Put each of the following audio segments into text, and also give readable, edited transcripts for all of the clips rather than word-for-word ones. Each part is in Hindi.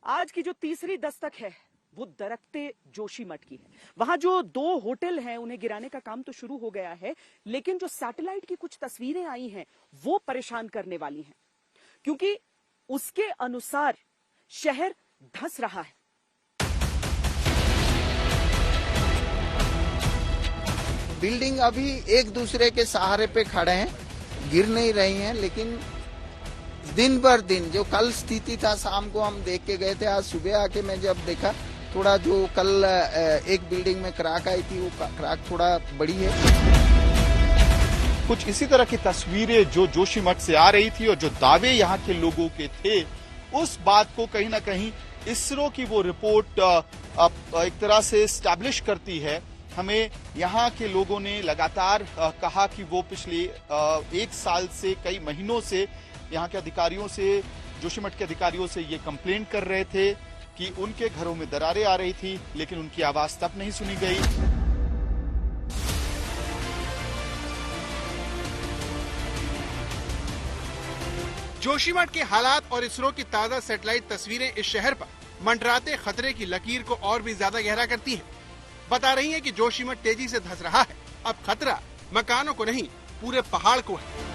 आज की जो तीसरी दस्तक है वो दरकते जोशीमठ की है। वहां जो 2 होटल हैं उन्हें गिराने का काम तो शुरू हो गया है, लेकिन जो सैटेलाइट की कुछ तस्वीरें आई हैं वो परेशान करने वाली हैं, क्योंकि उसके अनुसार शहर धंस रहा है। बिल्डिंग अभी एक दूसरे के सहारे पे खड़े हैं, गिर नहीं रही हैं, लेकिन दिन भर दिन जो कल स्थिति था, शाम को हम देख के गए थे, आज सुबह आके मैं जब देखा थोड़ा जो कल एक बिल्डिंग में क्रैक आई थी वो क्रैक थोड़ा बड़ी है। कुछ इसी तरह की तस्वीरें जो जोशीमठ से आ रही थी और जो दावे यहाँ के लोगों के थे, उस बात को कहीं ना कहीं इसरो की वो रिपोर्ट एक तरह से स्टैब्लिश करती है। हमें यहाँ के लोगों ने लगातार कहा कि वो पिछले 1 साल से कई महीनों से यहाँ के अधिकारियों से, जोशीमठ के अधिकारियों से ये कंप्लेंट कर रहे थे कि उनके घरों में दरारें आ रही थी, लेकिन उनकी आवाज तब नहीं सुनी गई। जोशीमठ के हालात और इसरो की ताजा सैटेलाइट तस्वीरें इस शहर पर मंडराते खतरे की लकीर को और भी ज्यादा गहरा करती हैं। बता रही हैं कि जोशीमठ तेजी से धंस रहा है। अब खतरा मकानों को नहीं, पूरे पहाड़ को है।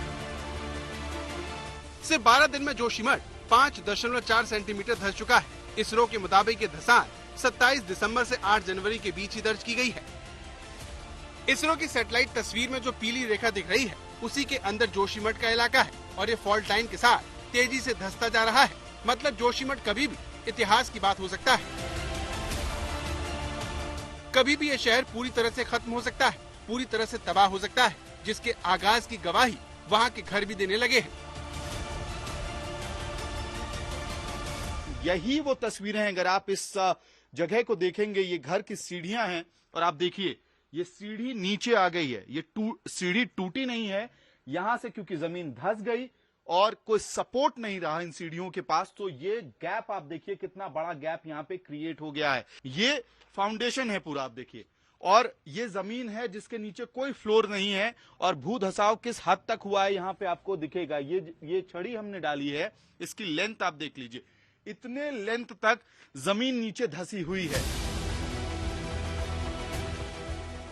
सिर्फ 12 दिन में जोशीमठ 5.4 सेंटीमीटर धंस चुका है। इसरो के मुताबिक ये धंसान 27 दिसंबर से 8 जनवरी के बीच ही दर्ज की गई है। इसरो की सैटेलाइट तस्वीर में जो पीली रेखा दिख रही है, उसी के अंदर जोशीमठ का इलाका है और ये फॉल्ट लाइन के साथ तेजी से धंसता जा रहा है। मतलब जोशीमठ कभी भी इतिहास की बात हो सकता है। कभी भी ये शहर पूरी तरह से खत्म हो सकता है, पूरी तरह से तबाह हो सकता है, जिसके आगाज की गवाही वहाँ के घर भी देने लगे हैं। यही वो तस्वीरें हैं। अगर आप इस जगह को देखेंगे, ये घर की सीढ़ियां हैं और आप देखिए ये सीढ़ी नीचे आ गई है। ये सीढ़ी टूटी नहीं है, यहां से क्योंकि जमीन धंस गई और कोई सपोर्ट नहीं रहा इन सीढ़ियों के पास, तो ये गैप आप देखिए कितना बड़ा गैप यहाँ पे क्रिएट हो गया है। ये फाउंडेशन है पूरा, आप देखिए, और ये जमीन है जिसके नीचे कोई फ्लोर नहीं है। और भू धसाव किस हद तक हुआ है यहाँ पे आपको दिखेगा। ये छड़ी हमने डाली है, इसकी लेंथ आप देख लीजिए, इतने लेंथ तक जमीन नीचे धसी हुई है।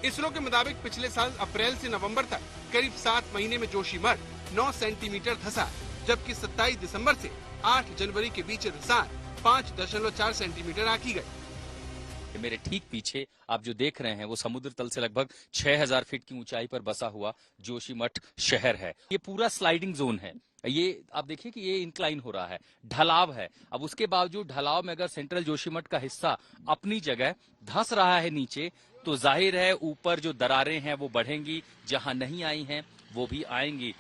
इसरो के मुताबिक पिछले साल अप्रैल से नवंबर तक करीब 7 महीने में जोशीमठ 9 सेंटीमीटर धंसा, जबकि 27 दिसंबर से 8 जनवरी के बीच धंसान 5.4 सेंटीमीटर आंकी गई। मेरे ठीक पीछे आप जो देख रहे हैं वो समुद्र तल से लगभग 6000 फीट की ऊंचाई पर बसा हुआ जोशीमठ शहर है। ये पूरा स्लाइडिंग जोन है। ये आप देखिए कि ये इंक्लाइन हो रहा है, ढलाव है। अब उसके बावजूद ढलाव में अगर सेंट्रल जोशीमठ का हिस्सा अपनी जगह धंस रहा है नीचे, तो जाहिर है ऊपर जो दरारें हैं वो बढ़ेंगी, जहां नहीं आई हैं वो भी आएंगी।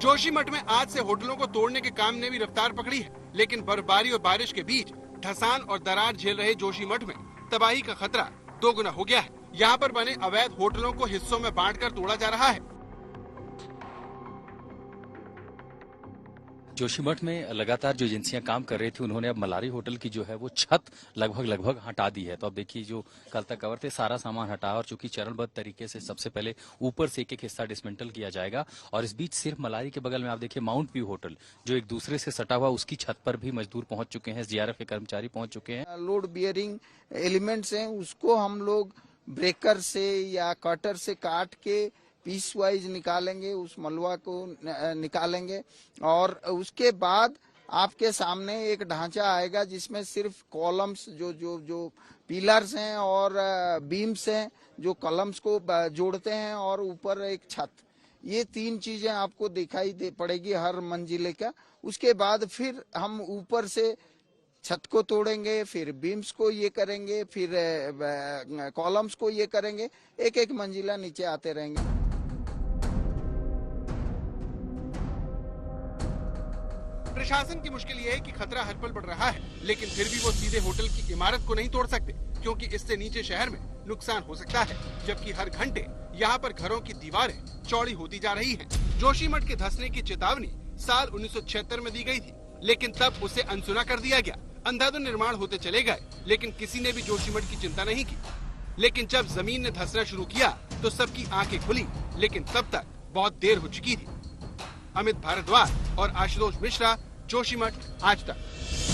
जोशीमठ में आज से होटलों को तोड़ने के काम ने भी रफ्तार पकड़ी है, लेकिन बर्फबारी और बारिश के बीच धंसान और दरार झेल रहे जोशीमठ में तबाही का खतरा 2 गुना हो गया है। यहाँ पर बने अवैध होटलों को हिस्सों में बांटकर तोड़ा जा रहा है। जोशीमठ में लगातार जो एजेंसियां काम कर रही थी, उन्होंने अब मलारी होटल की जो है वो छत लगभग हटा दी है। तो अब देखिए जो कल तक कवर थे सारा सामान हटा, और चूंकि चरणबद्ध तरीके से सबसे पहले ऊपर से एक हिस्सा डिसमेंटल किया जाएगा। और इस बीच सिर्फ मलारी के बगल में आप देखिए माउंट व्यू होटल जो एक दूसरे से सटा हुआ, उसकी छत पर भी मजदूर पहुंच चुके हैं, SDRF के कर्मचारी पहुंच चुके हैं। लोड बियरिंग एलिमेंट्स हैं, उसको हम लोग ब्रेकर से या कटर से काट के पीस वाइज निकालेंगे, उस मलबा को निकालेंगे, और उसके बाद आपके सामने एक ढांचा आएगा जिसमें सिर्फ कॉलम्स जो पिलर्स हैं और बीम्स हैं जो कॉलम्स को जोड़ते हैं, और ऊपर एक छत। ये 3 चीजें आपको दिखाई दे पड़ेगी हर मंजिले का। उसके बाद फिर हम ऊपर से छत को तोड़ेंगे, फिर बीम्स को ये करेंगे, फिर कॉलम्स को ये करेंगे, एक मंजिला नीचे आते रहेंगे। प्रशासन की मुश्किल ये है कि खतरा हर पल बढ़ रहा है, लेकिन फिर भी वो सीधे होटल की इमारत को नहीं तोड़ सकते, क्योंकि इससे नीचे शहर में नुकसान हो सकता है। जबकि हर घंटे यहाँ पर घरों की दीवारें चौड़ी होती जा रही हैं। जोशीमठ के धंसने की चेतावनी साल 1976 में दी गई थी, लेकिन तब उसे अनसुना कर दिया गया। अंधाधुंध निर्माण होते चले गए, लेकिन किसी ने भी जोशीमठ की चिंता नहीं की। लेकिन जब जमीन ने धंसना शुरू किया तो सबकी आंखें खुली, लेकिन तब तक बहुत देर हो चुकी थी। अमित भारद्वाज और आशुतोष मिश्रा, जोशीमठ आज तक।